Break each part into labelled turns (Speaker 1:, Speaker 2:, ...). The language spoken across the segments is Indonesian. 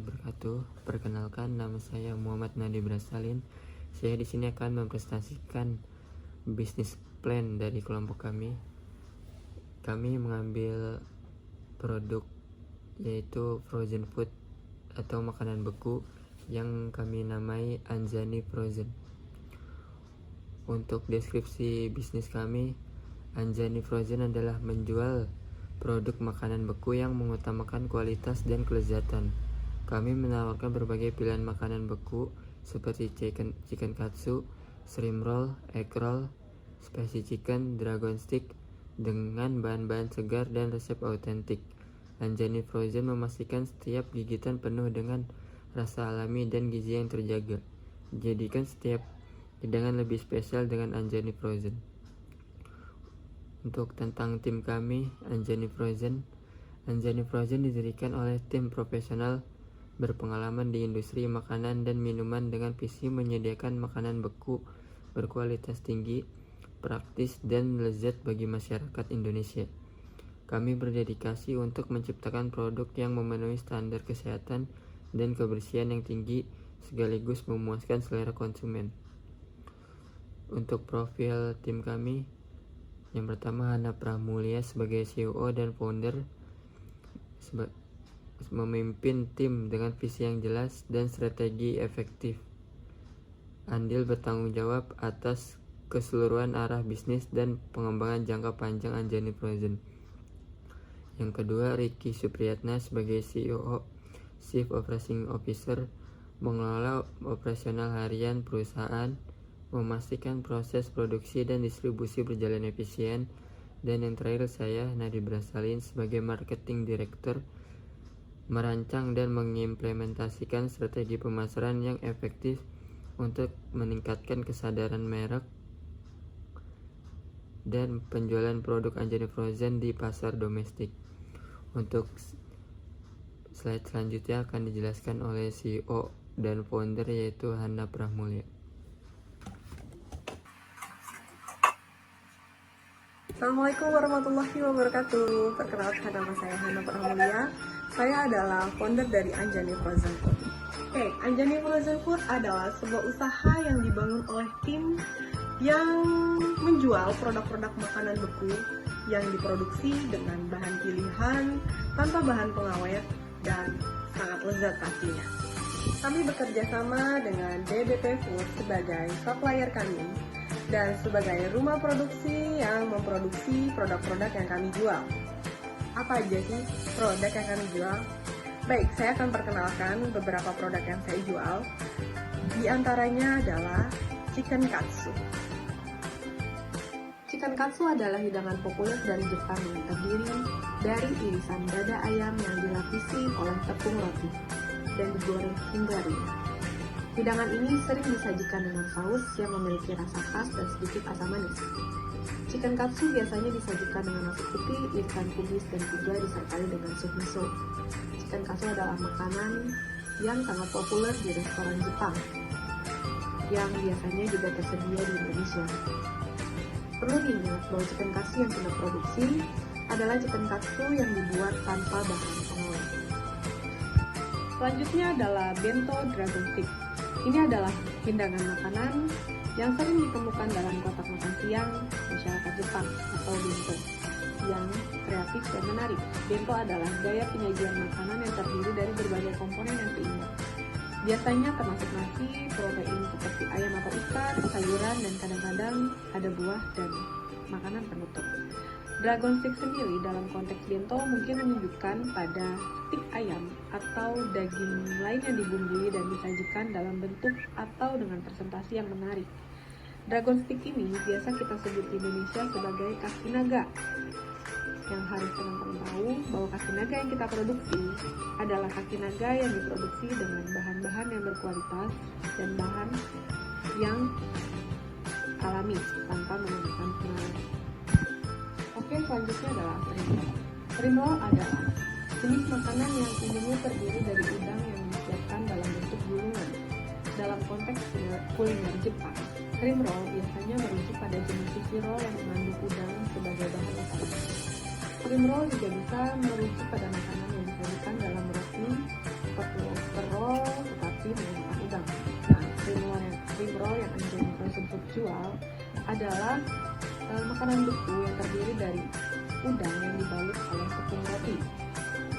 Speaker 1: wabarakatuh. Perkenalkan, nama saya Muhammad Nadi Brasalin. Saya di sini akan mempresentasikan bisnis plan dari kelompok kami. Kami mengambil produk yaitu frozen food atau makanan beku yang kami namai Anjani Frozen. Untuk deskripsi bisnis kami, Anjani Frozen adalah menjual produk makanan beku yang mengutamakan kualitas dan kelezatan. Kami menawarkan berbagai pilihan makanan beku seperti chicken katsu, shrimp roll, egg roll, spicy chicken, dragon stick dengan bahan-bahan segar dan resep autentik. Anjani Frozen memastikan setiap gigitan penuh dengan rasa alami dan gizi yang terjaga. Jadikan setiap hidangan lebih spesial dengan Anjani Frozen. Untuk tentang tim kami, Anjani Frozen didirikan oleh tim profesional berpengalaman di industri makanan dan minuman dengan visi menyediakan makanan beku berkualitas tinggi, praktis, dan lezat bagi masyarakat Indonesia. Kami berdedikasi untuk menciptakan produk yang memenuhi standar kesehatan dan kebersihan yang tinggi sekaligus memuaskan selera konsumen. Untuk profil tim kami, yang pertama Hana Pramulya sebagai CEO dan founder, memimpin tim dengan visi yang jelas dan strategi efektif. Andil bertanggung jawab atas keseluruhan arah bisnis dan pengembangan jangka panjang Anjani Frozen. Yang kedua, Ricky Supriyatna sebagai CEO, Chief Operating Officer, mengelola operasional harian perusahaan, memastikan proses produksi dan distribusi berjalan efisien. Dan yang terakhir, saya Nadi Brasalin sebagai Marketing Director, merancang dan mengimplementasikan strategi pemasaran yang efektif untuk meningkatkan kesadaran merek dan penjualan produk Anjani Frozen di pasar domestik. Untuk slide selanjutnya akan dijelaskan oleh CEO dan founder yaitu Hana Pramulya.
Speaker 2: Assalamualaikum warahmatullahi wabarakatuh. Perkenalkan, nama saya Hana Pramulya. Saya adalah founder dari Anjani Frozen Food. Anjani Frozen Food adalah sebuah usaha yang dibangun oleh tim yang menjual produk-produk makanan beku yang diproduksi dengan bahan pilihan, tanpa bahan pengawet, dan sangat lezat pastinya. Kami bekerja sama dengan DBP Food sebagai supplier kami dan sebagai rumah produksi yang memproduksi produk-produk yang kami jual. Apa aja sih produk yang kami jual? Baik, saya akan perkenalkan beberapa produk yang saya jual. Di antaranya adalah chicken katsu. Chicken katsu adalah hidangan populer dari Jepang yang terdiri dari irisan dada ayam yang dilapisi oleh tepung roti dan digoreng hingga renyah. Hidangan ini sering disajikan dengan saus yang memiliki rasa khas dan sedikit asam manis. Chicken katsu biasanya disajikan dengan nasi putih, ikan kubis, dan juga disertai dengan sup miso. Chicken katsu adalah makanan yang sangat populer di restoran Jepang, yang biasanya juga tersedia di Indonesia. Perlu diingat bahwa chicken katsu yang kita produksi adalah chicken katsu yang dibuat tanpa bahan pengawet. Selanjutnya adalah bento dragon stick. Ini adalah hidangan makanan yang sering ditemukan dalam kotak makan siang masyarakat Jepang atau bento, yang kreatif dan menarik. Bento adalah gaya penyajian makanan yang terdiri dari berbagai komponen yang seimbang. Biasanya termasuk nasi, protein seperti ayam atau ikan, sayuran, dan kadang-kadang ada buah dan makanan penutup. Dragon stick sendiri dalam konteks bento mungkin menunjukkan pada stik ayam atau daging lain yang dibumbui dan disajikan dalam bentuk atau dengan presentasi yang menarik. Dragon stick ini biasa kita sebut di Indonesia sebagai kaki naga. Yang harus teman-teman tahu bahwa kaki naga yang kita produksi adalah kaki naga yang diproduksi dengan bahan-bahan yang berkualitas dan bahan yang alami tanpa menggunakan pengawet. Selanjutnya adalah shrimp roll. Shrimp roll adalah jenis makanan yang umumnya terdiri dari udang yang disiapkan dalam bentuk gulungan. Dalam konteks kuliner Jepang, shrimp roll biasanya merujuk pada jenis sushi roll yang mengandung udang sebagai bahan utama. Cream roll juga bisa merujuk pada makanan yang disajikan dalam roti seperti lobster roll tetapi menggunakan udang. Nah, cream roll yang Anjani Frozen Food jual adalah makanan beku yang terdiri dari udang yang dibalut oleh tepung roti.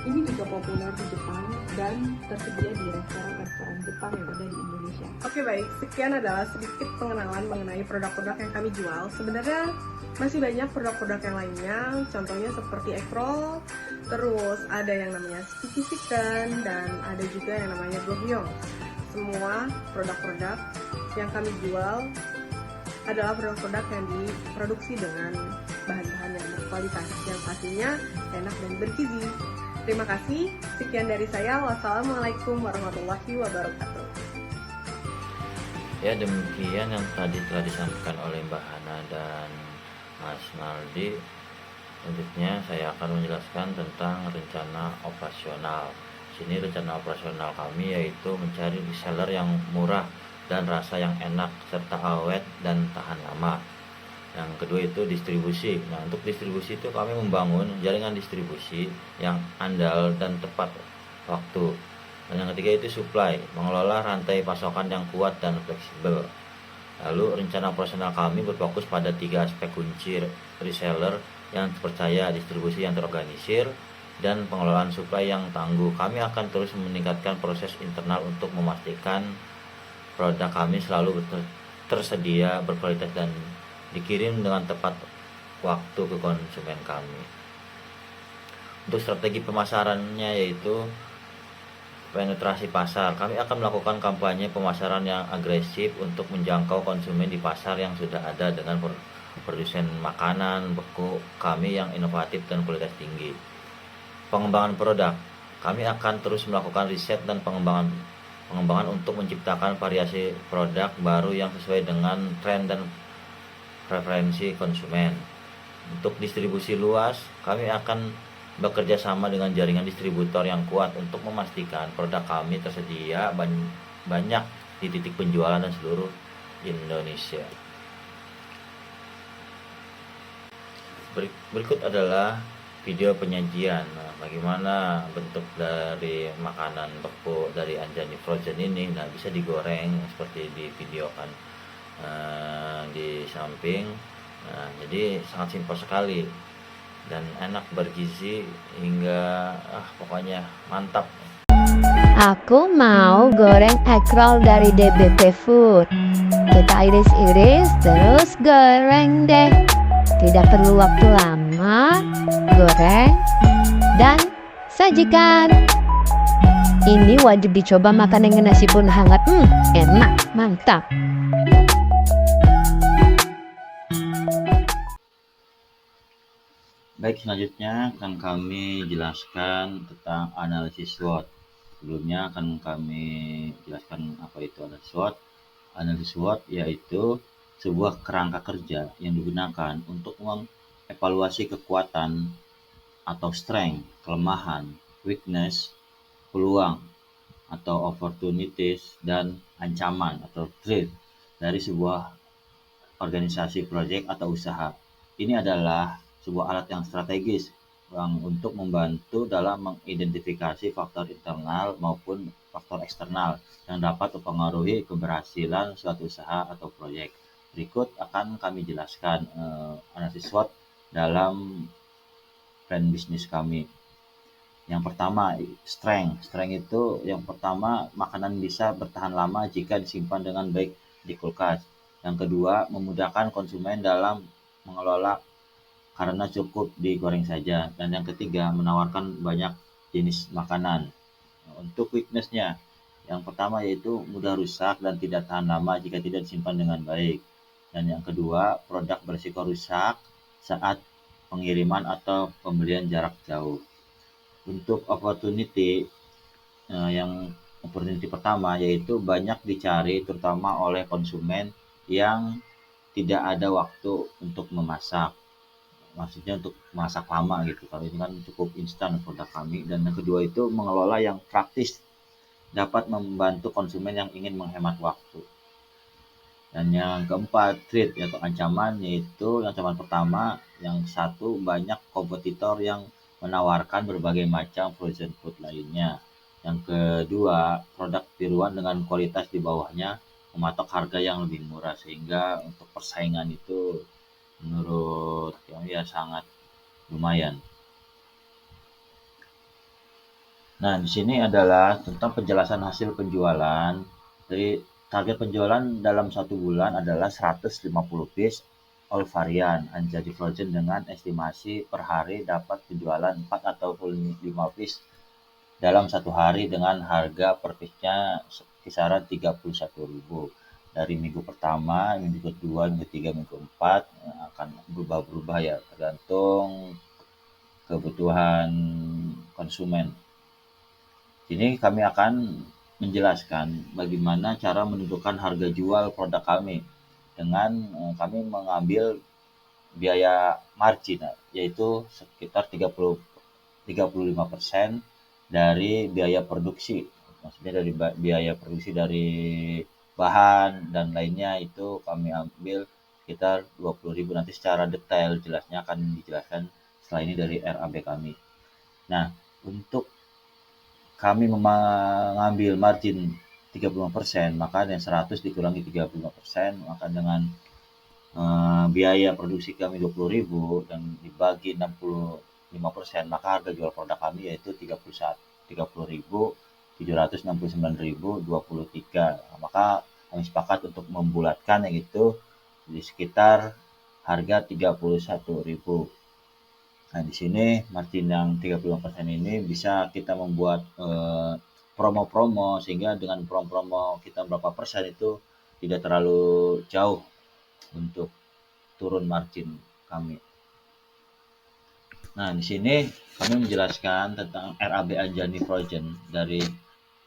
Speaker 2: Ini juga populer di Jepang dan tersedia di restoran-restoran Jepang yang ada di Indonesia. Oke baik, sekian adalah sedikit pengenalan mengenai produk-produk yang kami jual. Sebenarnya masih banyak produk-produk yang lainnya, contohnya seperti egg roll, terus ada yang namanya sticky chicken, dan ada juga yang namanya gohyong. Semua produk-produk yang kami jual adalah produk-produk yang diproduksi dengan bahan-bahan yang berkualitas, yang pastinya enak dan bergizi. Terima kasih, sekian dari saya. Wassalamualaikum warahmatullahi wabarakatuh.
Speaker 3: Ya, demikian yang tadi telah disampaikan oleh Mbak Hana dan Mas Naldi. Selanjutnya saya akan menjelaskan tentang rencana operasional. Sini rencana operasional kami yaitu mencari reseller yang murah dan rasa yang enak serta awet dan tahan lama. Yang kedua itu distribusi. Nah, untuk distribusi itu kami membangun jaringan distribusi yang andal dan tepat waktu. Dan yang ketiga itu supply, mengelola rantai pasokan yang kuat dan fleksibel. Lalu rencana operasional kami berfokus pada 3 aspek kunci: reseller yang terpercaya, distribusi yang terorganisir, dan pengelolaan supply yang tangguh. Kami akan terus meningkatkan proses internal untuk memastikan produk kami selalu tersedia, berkualitas, dan dikirim dengan tepat waktu ke konsumen kami. Untuk strategi pemasarannya yaitu penetrasi pasar. Kami akan melakukan kampanye pemasaran yang agresif untuk menjangkau konsumen di pasar yang sudah ada dengan produsen makanan beku kami yang inovatif dan kualitas tinggi. Pengembangan produk. Kami akan terus melakukan riset dan pengembangan untuk menciptakan variasi produk baru yang sesuai dengan tren dan preferensi konsumen. Untuk distribusi luas, kami akan bekerja sama dengan jaringan distributor yang kuat untuk memastikan produk kami tersedia banyak di titik penjualan dan seluruh Indonesia. Berikut adalah video penyajian. Nah, bagaimana bentuk dari makanan beku dari Anjani Frozen ini? Nah, bisa digoreng seperti di video kan di samping. Nah, jadi sangat simpel sekali dan enak, bergizi hingga pokoknya mantap.
Speaker 4: Aku mau goreng egg roll dari DBP Food. Kita iris-iris terus goreng deh. Tidak perlu waktu lama. Goreng dan sajikan. Ini wajib dicoba makan dengan nasi pun hangat. Enak, mantap.
Speaker 3: Baik, selanjutnya akan kami jelaskan tentang analisis SWOT. Sebelumnya akan kami jelaskan apa itu analisis SWOT. Analisis SWOT yaitu sebuah kerangka kerja yang digunakan untuk mengevaluasi kekuatan atau strength, kelemahan, weakness, peluang atau opportunities, dan ancaman atau threat dari sebuah organisasi, proyek, atau usaha. Ini adalah sebuah alat yang strategis untuk membantu dalam mengidentifikasi faktor internal maupun faktor eksternal yang dapat mempengaruhi keberhasilan suatu usaha atau proyek. Berikut akan kami jelaskan analisis SWOT dalam plan bisnis kami. Yang pertama, strength. Strength itu yang pertama, makanan bisa bertahan lama jika disimpan dengan baik di kulkas. Yang kedua, memudahkan konsumen dalam mengelola karena cukup digoreng saja. Dan yang ketiga, menawarkan banyak jenis makanan. Untuk weakness-nya, yang pertama yaitu mudah rusak dan tidak tahan lama jika tidak disimpan dengan baik. Dan yang kedua, produk berisiko rusak saat pengiriman atau pembelian jarak jauh. Untuk opportunity, yang opportunity pertama yaitu banyak dicari terutama oleh konsumen yang tidak ada waktu untuk memasak. Maksudnya untuk masak lama gitu. Kalau ini kan cukup instan produk kami. Dan yang kedua itu mengelola yang praktis, dapat membantu konsumen yang ingin menghemat waktu. Dan yang keempat, threat atau ancaman, yaitu ancaman pertama, yang satu, banyak kompetitor yang menawarkan berbagai macam frozen food lainnya. Yang kedua, produk tiruan dengan kualitas di bawahnya mematok harga yang lebih murah, sehingga untuk persaingan itu menurut kami ya sangat lumayan. Nah, di sini adalah tentang penjelasan hasil penjualan. Jadi target penjualan dalam 1 bulan adalah 150 piece all varian Anjani Frozen dengan estimasi per hari dapat penjualan 4 ataupun 5 piece dalam 1 hari dengan harga per piece-nya kisaran 31.000. Dari minggu pertama, minggu kedua, minggu ketiga, minggu keempat akan berubah-berubah ya tergantung kebutuhan konsumen. Sini kami akan menjelaskan bagaimana cara menentukan harga jual produk kami dengan kami mengambil biaya margin, yaitu sekitar 35% dari biaya produksi. Maksudnya dari biaya produksi dari bahan dan lainnya itu kami ambil sekitar 20.000. Nanti secara detail jelasnya akan dijelaskan setelah ini dari RAB kami. Nah, untuk kami mengambil margin 35%, maka yang 100 dikurangi 35%, maka dengan biaya produksi kami 20.000 dan dibagi 65%, maka harga jual produk kami yaitu 30.769.023. Maka kami sepakat untuk membulatkan yaitu di sekitar harga 31.000. Nah, di sini margin yang 35% ini bisa kita membuat promo-promo, sehingga dengan promo-promo kita berapa persen itu tidak terlalu jauh untuk turun margin kami. Nah, di sini kami menjelaskan tentang RAB Anjani Frozen dari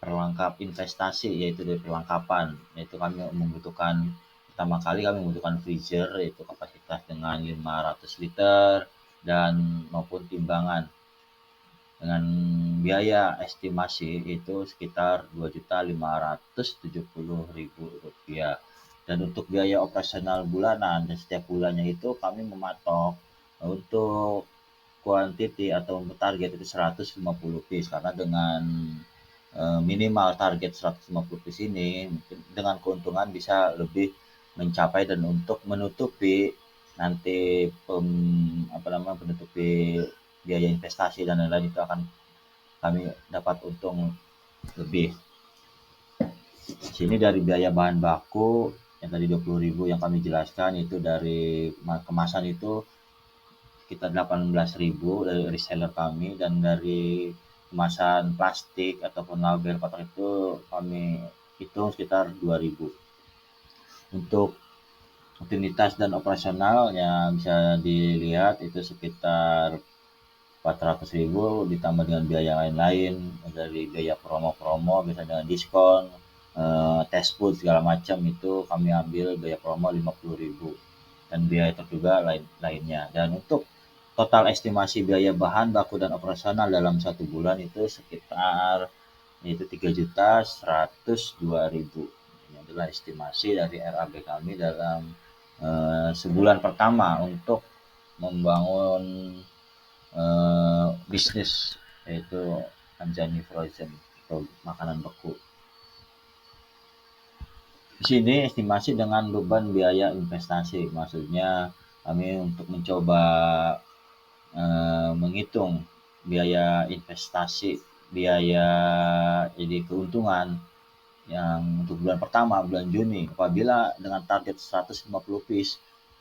Speaker 3: perlengkap investasi, yaitu dari perlengkapan, yaitu kami membutuhkan pertama kali kami membutuhkan freezer, yaitu kapasitas dengan 500 liter dan maupun timbangan dengan biaya estimasi itu sekitar Rp2.570.000. Dan untuk biaya operasional bulanan dan setiap bulannya itu kami mematok untuk kuantiti atau untuk target itu 150 piece, karena dengan minimal target 150 piece ini mungkin dengan keuntungan bisa lebih mencapai, dan untuk menutupi nanti menutupi biaya investasi dan lain-lain itu akan kami dapat untung lebih. Sini dari biaya bahan baku yang tadi 20.000 yang kami jelaskan, itu dari kemasan itu sekitar 18.000 dari reseller kami, dan dari kemasan plastik ataupun label kotak itu kami hitung sekitar 2.000. Untuk rutinitas dan operasionalnya bisa dilihat itu sekitar 400.000 ditambah dengan biaya lain-lain, dari biaya promo-promo bisa dengan diskon, test food segala macam itu kami ambil biaya promo 50.000 dan biaya itu juga lainnya. Dan untuk total estimasi biaya bahan baku dan operasional dalam 1 bulan itu sekitar itu 3.102.000. Ini adalah estimasi dari RAB kami dalam sebulan pertama untuk membangun bisnis, yaitu Anjani Frozen atau makanan beku. Di sini estimasi dengan beban biaya investasi, maksudnya kami untuk mencoba menghitung biaya investasi, biaya jadi keuntungan yang untuk bulan pertama, bulan Juni, apabila dengan target 150 piece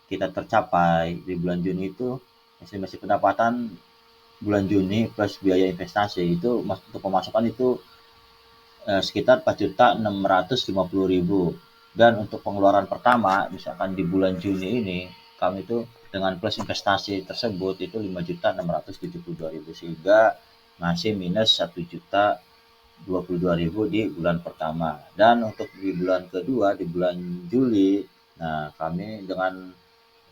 Speaker 3: kita tercapai di bulan Juni itu, estimasi pendapatan bulan Juni plus biaya investasi itu untuk pemasukan itu sekitar 4.650.000. Dan untuk pengeluaran pertama, misalkan di bulan Juni ini, kami itu dengan plus investasi tersebut itu 5.672.000, sehingga masih minus 1.022.000 di bulan pertama. Dan untuk di bulan kedua, di bulan Juli, nah kami dengan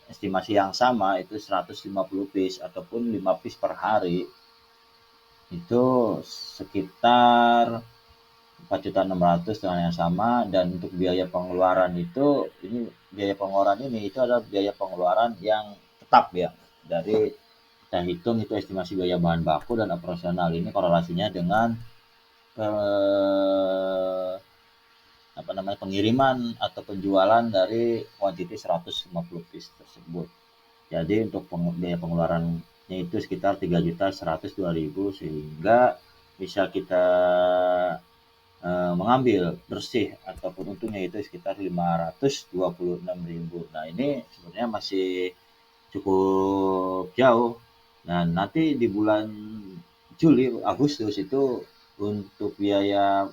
Speaker 3: estimasi yang sama itu 150 piece ataupun 5 piece per hari, itu sekitar 4.600.000 dengan yang sama. Dan untuk biaya pengeluaran itu adalah biaya pengeluaran yang tetap ya, dari kita hitung itu estimasi biaya bahan baku dan operasional. Ini korelasinya dengan pengiriman atau penjualan dari kuantiti 150 piece tersebut. Jadi untuk biaya pengeluarannya itu sekitar 3.102.000, sehingga bisa kita mengambil bersih ataupun untungnya itu sekitar 526.000. Nah, ini sebenarnya masih cukup jauh. Nah, nanti di bulan Juli, Agustus itu untuk biaya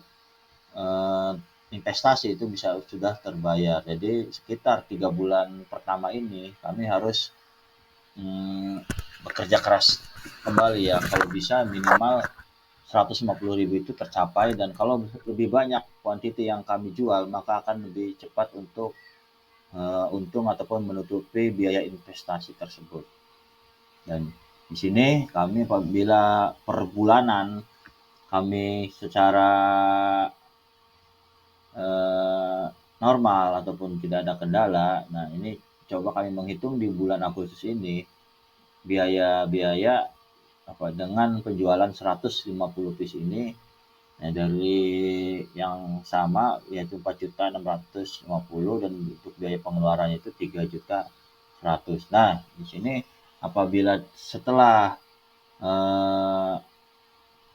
Speaker 3: investasi itu sudah terbayar. Jadi sekitar 3 bulan pertama ini kami harus bekerja keras kembali ya, kalau bisa minimal 150.000 itu tercapai, dan kalau lebih banyak kuantiti yang kami jual maka akan lebih cepat untuk untung ataupun menutupi biaya investasi tersebut. Dan di sini kami apabila per bulanan kami secara normal ataupun tidak ada kendala, nah ini coba kami menghitung di bulan Agustus ini biaya dengan penjualan 150 piece ini. Nah, dari yang sama yaitu 4.650.000 dan untuk biaya pengeluarannya itu 3.100.000. Nah, di sini apabila setelah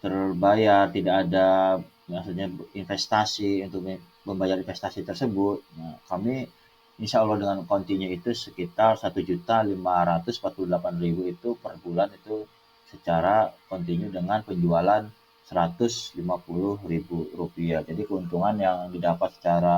Speaker 3: terbayar, tidak ada maksudnya investasi untuk membayar investasi tersebut, nah, kami insya Allah dengan kontinya itu sekitar 1.548.000 itu per bulan, itu secara kontinu dengan penjualan 150.000 rupiah. Jadi keuntungan yang didapat secara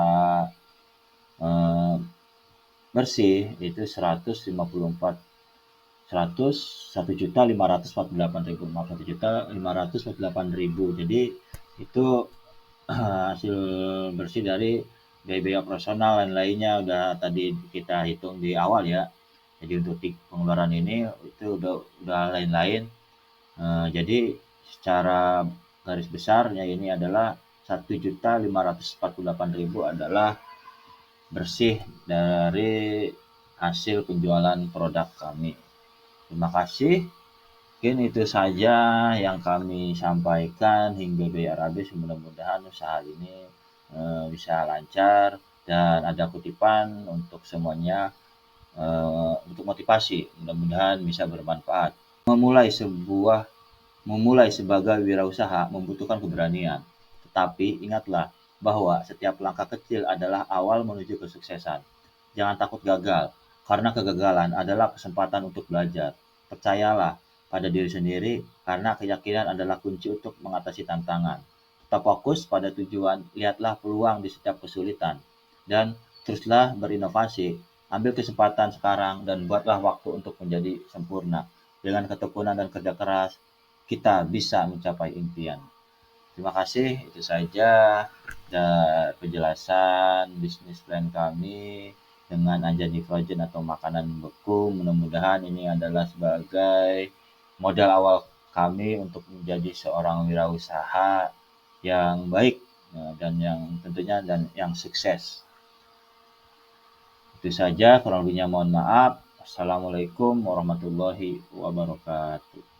Speaker 3: bersih itu 1.548.000. Jadi itu hasil bersih dari biaya operasional dan lainnya udah tadi kita hitung di awal ya. Jadi untuk pengeluaran ini itu udah lain-lain. Jadi secara garis besarnya ini adalah 1.548.000 adalah bersih dari hasil penjualan produk kami. Terima kasih. Mungkin itu saja yang kami sampaikan hingga BRAB. Mudah-mudahan usaha ini bisa lancar dan ada kutipan untuk semuanya, untuk motivasi. Mudah-mudahan bisa bermanfaat. Memulai sebagai wirausaha membutuhkan keberanian. Tetapi ingatlah bahwa setiap langkah kecil adalah awal menuju kesuksesan. Jangan takut gagal, karena kegagalan adalah kesempatan untuk belajar. Percayalah pada diri sendiri, karena keyakinan adalah kunci untuk mengatasi tantangan. Tetap fokus pada tujuan, lihatlah peluang di setiap kesulitan, dan teruslah berinovasi. Ambil kesempatan sekarang dan buatlah waktu untuk menjadi sempurna. Dengan ketekunan dan kerja keras, kita bisa mencapai impian. Terima kasih, itu saja penjelasan bisnis plan kami dengan Anjani Frozen atau makanan beku. Mudah-mudahan ini adalah sebagai modal awal kami untuk menjadi seorang wirausaha yang baik dan yang tentunya yang sukses. Itu saja, kurang lebihnya mohon maaf. Assalamualaikum warahmatullahi wabarakatuh.